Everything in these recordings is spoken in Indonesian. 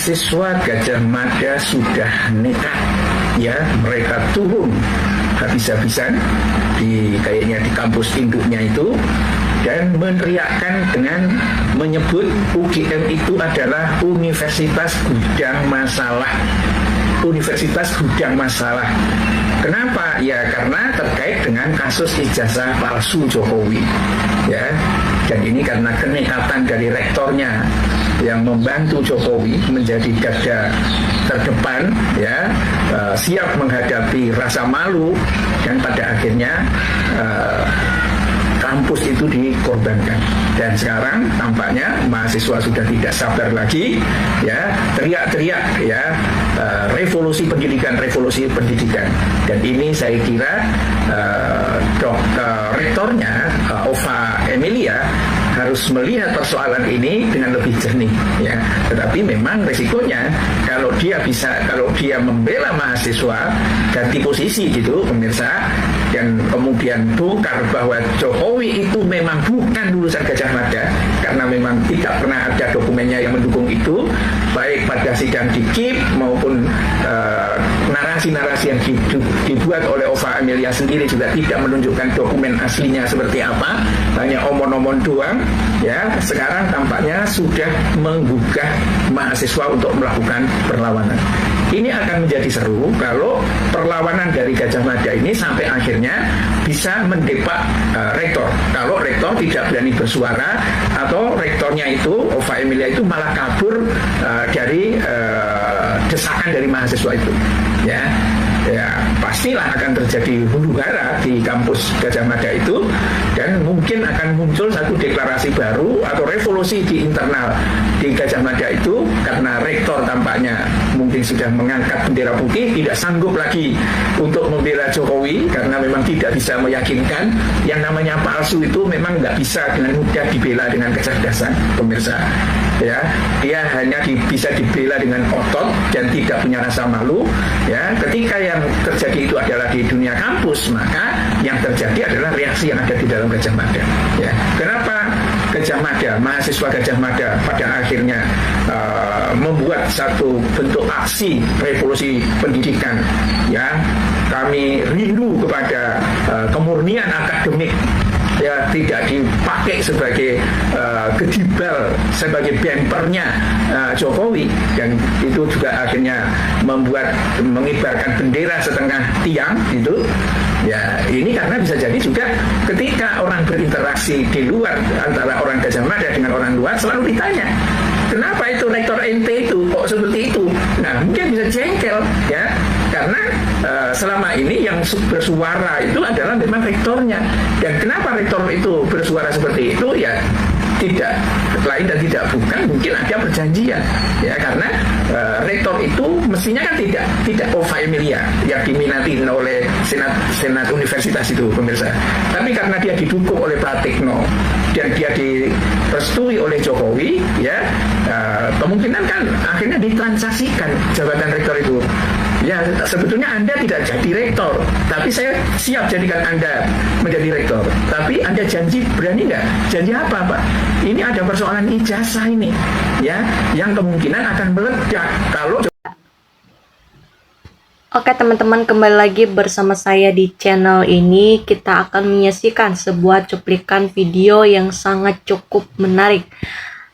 mahasiswa Gajah Mada sudah nekat, ya, mereka turun habis-habisan kayaknya di kampus induknya itu, dan meneriakkan dengan menyebut UGM itu adalah Universitas Gudang Masalah. Universitas Gudang Masalah. Kenapa? Ya karena terkait dengan kasus ijazah palsu Jokowi, ya. Dan ini karena kenekatan dari rektornya yang membantu Jokowi menjadi garda terdepan, ya, siap menghadapi rasa malu, dan pada akhirnya kampus itu dikorbankan. Dan sekarang tampaknya mahasiswa sudah tidak sabar lagi, ya, teriak-teriak, ya, revolusi pendidikan. Dan ini saya kira rektornya Ova Emilia harus melihat persoalan ini dengan lebih jernih, ya. Tetapi memang resikonya kalau dia membela mahasiswa, ganti posisi gitu pemirsa, dan kemudian bongkar bahwa Jokowi itu memang bukan lulusan Gajah Mada, karena memang tidak pernah ada dokumennya yang mendukung itu, baik pada sidang di KIP maupun narasi-narasi yang dibuat oleh Ova Emilia sendiri juga tidak menunjukkan dokumen aslinya seperti apa, hanya omon-omon doang, ya. Sekarang tampaknya sudah menggugah mahasiswa untuk melakukan perlawanan. Ini akan menjadi seru kalau perlawanan dari Gajah Mada ini sampai akhirnya bisa mendepak rektor. Kalau rektor tidak berani bersuara, atau rektornya itu, Ova Emilia itu malah kabur dari desakan dari mahasiswa itu, ya. Ya, pastilah akan terjadi huru-hara di kampus Gajah Mada itu, dan mungkin akan muncul satu deklarasi baru atau revolusi di internal di Gajah Mada itu, karena rektor tampaknya mungkin sudah mengangkat bendera putih, tidak sanggup lagi untuk membela Jokowi karena memang tidak bisa meyakinkan. Yang namanya palsu itu memang nggak bisa dengan mudah dibela dengan kecerdasan, pemirsa, ya. Dia hanya bisa dibela dengan otot dan tidak punya rasa malu, ya. Ketika yang terjadi itu adalah di dunia kampus, maka yang terjadi adalah reaksi yang ada di dalam Gajah Mada, ya. Kenapa Gajah Mada, mahasiswa Gajah Mada pada akhirnya membuat satu bentuk aksi revolusi pendidikan, ya. Kami rindu kepada kemurnian akademik, ya, tidak dipakai sebagai gedibal, sebagai bempernya Jokowi, dan itu juga akhirnya mengibarkan bendera setengah tiang gitu. Ya, ini karena bisa jadi juga ketika orang berinteraksi di luar antara orang Gajah Mada dengan orang luar, selalu ditanya, kenapa itu rektor ente itu kok seperti itu? Nah, mungkin bisa jengkel, ya, karena selama ini yang bersuara itu adalah memang rektornya. Dan kenapa rektor itu bersuara seperti itu? Ya tidak lain dan tidak bukan, mungkin ada perjanjian, ya, karena rektor itu mestinya kan tidak Ova Emilia yang diminati oleh senat universitas itu, pemirsa, tapi karena dia didukung oleh Pratikno dan dia direstui oleh Jokowi, ya, kemungkinan kan akhirnya ditransaksikan jabatan rektor itu. Ya, sebetulnya Anda tidak jadi rektor, tapi saya siap jadikan Anda menjadi rektor. Tapi Anda janji, berani nggak? Janji apa, Pak? Ini ada persoalan ijazah ini, ya, yang kemungkinan akan meledak kalau... Oke teman-teman, kembali lagi bersama saya di channel ini. Kita akan menyaksikan sebuah cuplikan video yang sangat cukup menarik.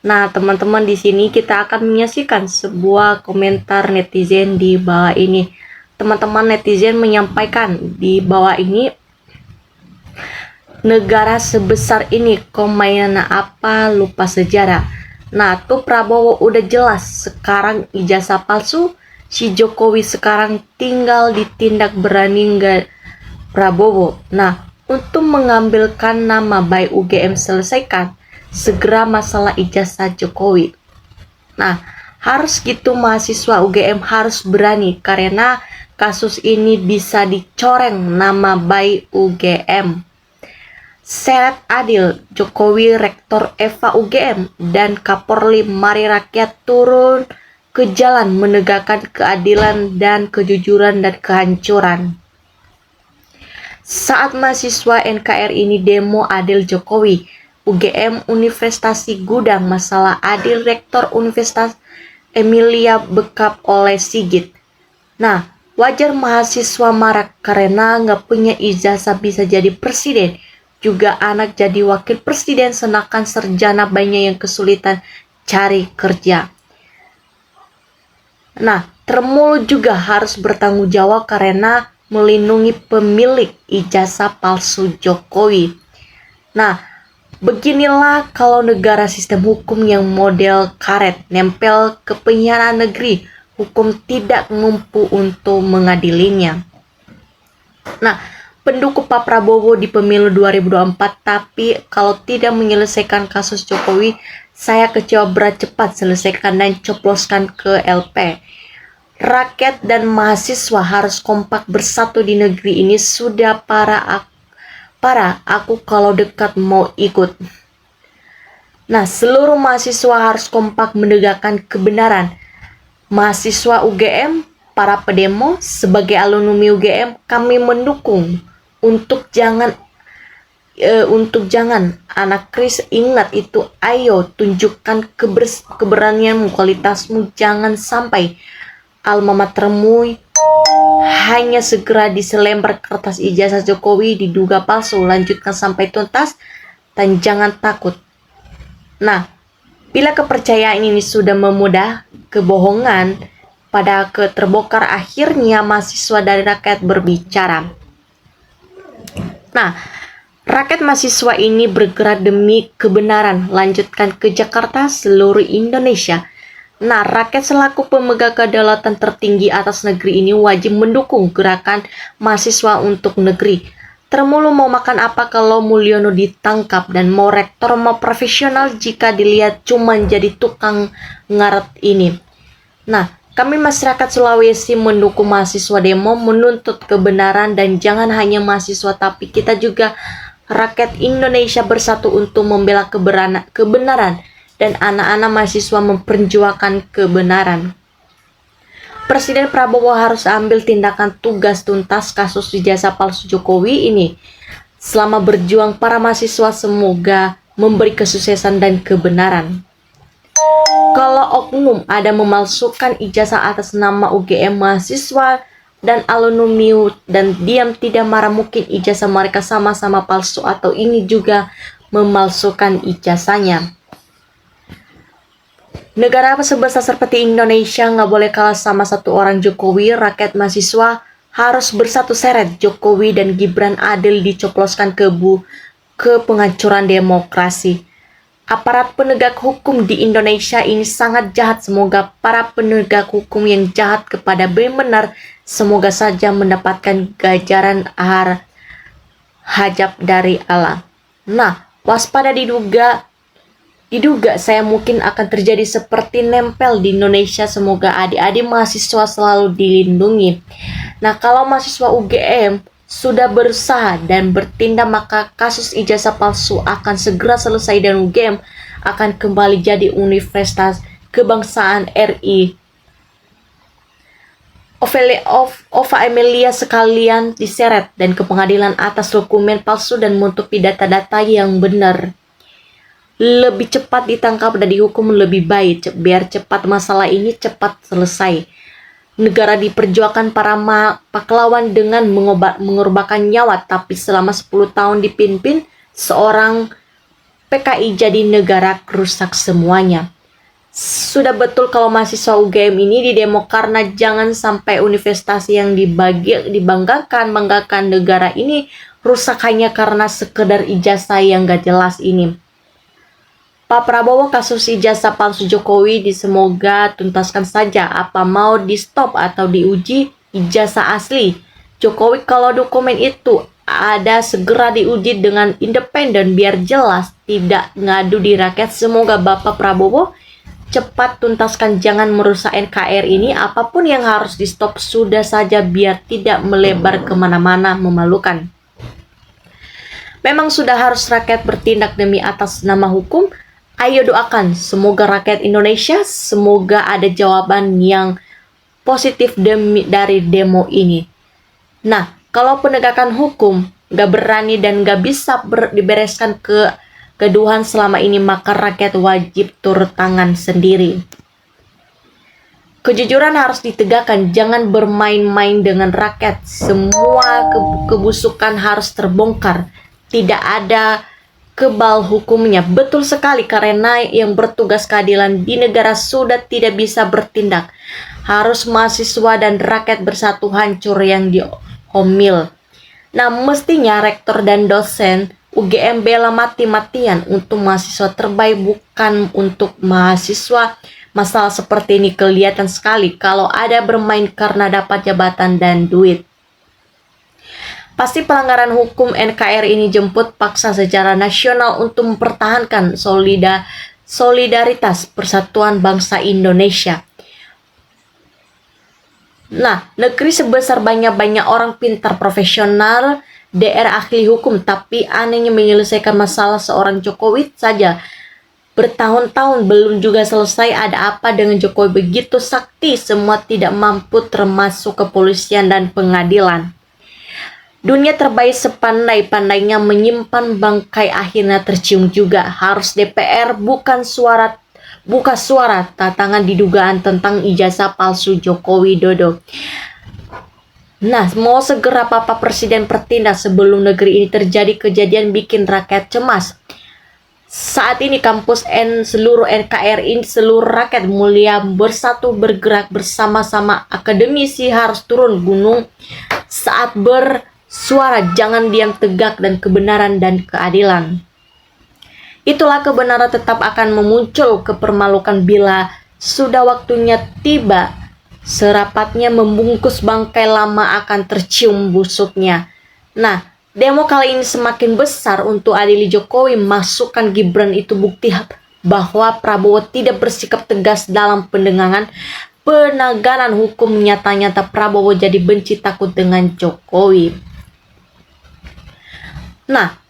Nah, teman-teman, di sini kita akan menyaksikan sebuah komentar netizen di bawah ini. Teman-teman netizen menyampaikan di bawah ini, negara sebesar ini kok mainan apa, lupa sejarah. Nah, tuh Prabowo udah jelas sekarang ijazah palsu. Si Jokowi sekarang tinggal ditindak, berani nggak Prabowo. Nah, untuk mengambilkan nama baik UGM, selesaikan segera masalah ijazah Jokowi. Nah, harus gitu, mahasiswa UGM harus berani, karena kasus ini bisa dicoreng nama baik UGM. Syarat adil, Jokowi, Rektor Eva UGM, dan Kapolri, mari rakyat turun ke jalan menegakkan keadilan dan kejujuran dan kehancuran. Saat mahasiswa NKRI ini demo adil Jokowi, UGM Universitas Gudang Masalah adil, Rektor Universitas Emilia Bekap oleh Sigit. Nah, wajar mahasiswa marah karena nggak punya ijazah bisa jadi presiden. Juga anak jadi wakil presiden sedangkan sarjana banyak yang kesulitan cari kerja. Nah, Tremulu juga harus bertanggung jawab karena melindungi pemilik ijazah palsu Jokowi. Nah, beginilah kalau negara sistem hukum yang model karet nempel ke penyiaran negeri, hukum tidak mampu untuk mengadilinya. Nah, pendukung Pak Prabowo di pemilu 2024, tapi kalau tidak menyelesaikan kasus Jokowi, saya kecewa berat, cepat selesaikan dan coploskan ke LP. Rakyat dan mahasiswa harus kompak bersatu di negeri ini. Sudah para aku kalau dekat mau ikut. Nah, seluruh mahasiswa harus kompak menegakkan kebenaran. Mahasiswa UGM, para pedemo, sebagai alumni UGM, kami mendukung untuk jangan anak Kris, ingat itu, ayo tunjukkan keberanianmu, kualitasmu, jangan sampai alma matermu hanya segera di selembar kertas ijazah Jokowi diduga palsu. Lanjutkan sampai tuntas dan jangan takut. Nah, bila kepercayaan ini sudah memudah, kebohongan pada terbongkar, akhirnya mahasiswa dari rakyat berbicara. Nah, rakyat mahasiswa ini bergerak demi kebenaran. Lanjutkan ke Jakarta, seluruh Indonesia. Nah, rakyat selaku pemegang kedaulatan tertinggi atas negeri ini wajib mendukung gerakan mahasiswa untuk negeri. Tremulu mau makan apa kalau Mulyono ditangkap, dan mau rektor mau profesional jika dilihat cuma jadi tukang ngaret ini. Nah, kami masyarakat Sulawesi mendukung mahasiswa demo menuntut kebenaran, dan jangan hanya mahasiswa tapi kita juga rakyat Indonesia bersatu untuk membela kebenaran dan anak-anak mahasiswa memperjuangkan kebenaran. Presiden Prabowo harus ambil tindakan tugas tuntas kasus ijazah palsu Jokowi ini. Selama berjuang para mahasiswa semoga memberi kesuksesan dan kebenaran. Kalau oknum ada memalsukan ijazah atas nama UGM mahasiswa dan alumni dan diam tidak marah, mungkin ijazah mereka sama-sama palsu atau ini juga memalsukan ijazahnya. Negara sebesar seperti Indonesia nggak boleh kalah sama satu orang Jokowi. Rakyat mahasiswa harus bersatu seret Jokowi dan Gibran adil dicoploskan ke penghancuran demokrasi. Aparat penegak hukum di Indonesia ini sangat jahat. Semoga para penegak hukum yang jahat kepada benar semoga saja mendapatkan ganjaran hajab dari Allah. Nah, waspada diduga saya mungkin akan terjadi seperti nempel di Indonesia. Semoga adik-adik mahasiswa selalu dilindungi. Nah, kalau mahasiswa UGM sudah berusaha dan bertindak, maka kasus ijazah palsu akan segera selesai dan UGM akan kembali jadi Universitas Kebangsaan RI. Ova Emilia sekalian diseret dan ke pengadilan atas dokumen palsu dan menutupi data-data yang benar. Lebih cepat ditangkap dan dihukum lebih baik, biar cepat masalah ini cepat selesai. Negara diperjuangkan para pahlawan dengan mengorbankan nyawa, tapi selama 10 tahun dipimpin seorang PKI jadi negara rusak semuanya. Sudah betul kalau mahasiswa UGM ini didemo karena jangan sampai universitas yang banggakan negara ini rusak hanya karena sekedar ijazah yang gak jelas ini. Pak Prabowo, kasus ijazah palsu Jokowi semoga tuntaskan saja. Apa mau di stop atau diuji ijazah asli Jokowi? Kalau dokumen itu ada segera diuji dengan independen biar jelas, tidak ngadu di rakyat. Semoga Bapak Prabowo cepat tuntaskan, jangan merusak NKRI ini. Apapun yang harus di stop sudah saja biar tidak melebar kemana-mana memalukan. Memang sudah harus rakyat bertindak demi atas nama hukum. Ayo doakan, semoga rakyat Indonesia, semoga ada jawaban yang positif dari demo ini. Nah, kalau penegakan hukum gak berani dan gak bisa dibereskan kegaduhan selama ini, maka rakyat wajib turun tangan sendiri. Kejujuran harus ditegakkan, jangan bermain-main dengan rakyat. Semua kebusukan harus terbongkar. Tidak ada kebal hukumnya. Betul sekali, karena yang bertugas keadilan di negara sudah tidak bisa bertindak. Harus mahasiswa dan rakyat bersatu hancur yang dihomil. Nah, mestinya rektor dan dosen UGM bela mati-matian untuk mahasiswa terbaik, bukan untuk mahasiswa. Masalah seperti ini kelihatan sekali kalau ada bermain karena dapat jabatan dan duit. Pasti pelanggaran hukum NKRI ini jemput paksa secara nasional untuk mempertahankan solidaritas persatuan bangsa Indonesia. Nah, negeri sebesar banyak-banyak orang pintar profesional, DR ahli hukum, tapi anehnya menyelesaikan masalah seorang Jokowi saja bertahun-tahun belum juga selesai. Ada apa dengan Jokowi begitu sakti? Semua tidak mampu, termasuk kepolisian dan pengadilan. Dunia terbaik sepandai-pandainya menyimpan bangkai akhirnya tercium juga. Harus DPR buka suara tantangan didugaan tentang ijazah palsu Joko Widodo. Nah, mau segera Bapak Presiden bertindak sebelum negeri ini terjadi kejadian bikin rakyat cemas. Saat ini kampus seluruh NKRI, seluruh rakyat mulia bersatu bergerak bersama-sama. Akademisi harus turun gunung saat bersuara, jangan diam tegak, dan kebenaran dan keadilan. Itulah kebenaran tetap akan memuncul, kepermalukan bila sudah waktunya tiba. Serapatnya membungkus bangkai lama akan tercium busuknya. Nah, demo kali ini semakin besar untuk adili Jokowi. Masukkan Gibran itu bukti bahwa Prabowo tidak bersikap tegas dalam penegakan hukum. Nyata-nyata Prabowo jadi benci takut dengan Jokowi. Nah,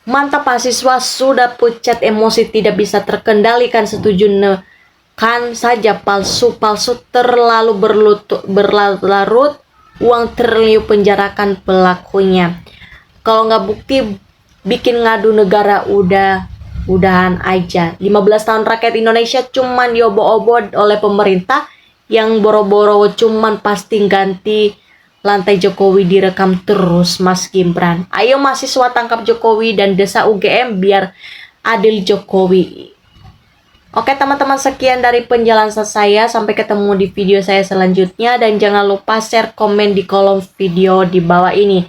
mantap, mahasiswa sudah pucat emosi, tidak bisa terkendalikan. Setuju kan saja palsu terlalu berlarut, uang triliun penjarakan pelakunya. Kalau nggak bukti bikin ngadu negara, udahan aja. 15 tahun rakyat Indonesia cuman diobo-obo oleh pemerintah yang boro-boro cuman pasti ganti lantai Jokowi direkam terus. Mas Gibran, ayo mahasiswa tangkap Jokowi dan desa UGM biar adil Jokowi. Oke teman-teman, sekian dari penjelasan saya. Sampai ketemu di video saya selanjutnya. Dan jangan lupa share, komen di kolom video di bawah ini.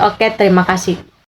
Oke, terima kasih.